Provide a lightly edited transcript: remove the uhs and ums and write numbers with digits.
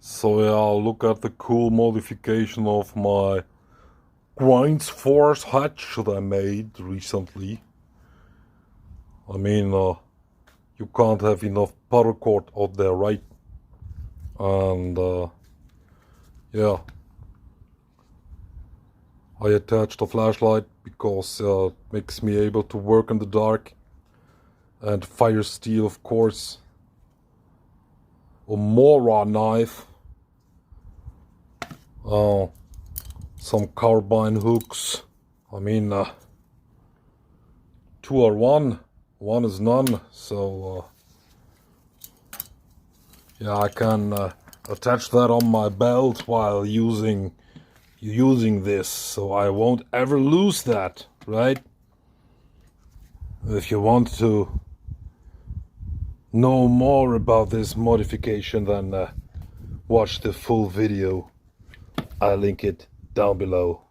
So yeah, look at the cool modification of my Grinds Force hatch that I made recently. I mean, you can't have enough paracord out there, right? And yeah, I attached a flashlight because it makes me able to work in the dark, and fire steel, of course, a Mora knife, some carbine hooks. I mean, two are one is none, so yeah, I can attach that on my belt while using this, so I won't ever lose that, right? If you want to know more about this modification, then watch the full video. I'll link it down below.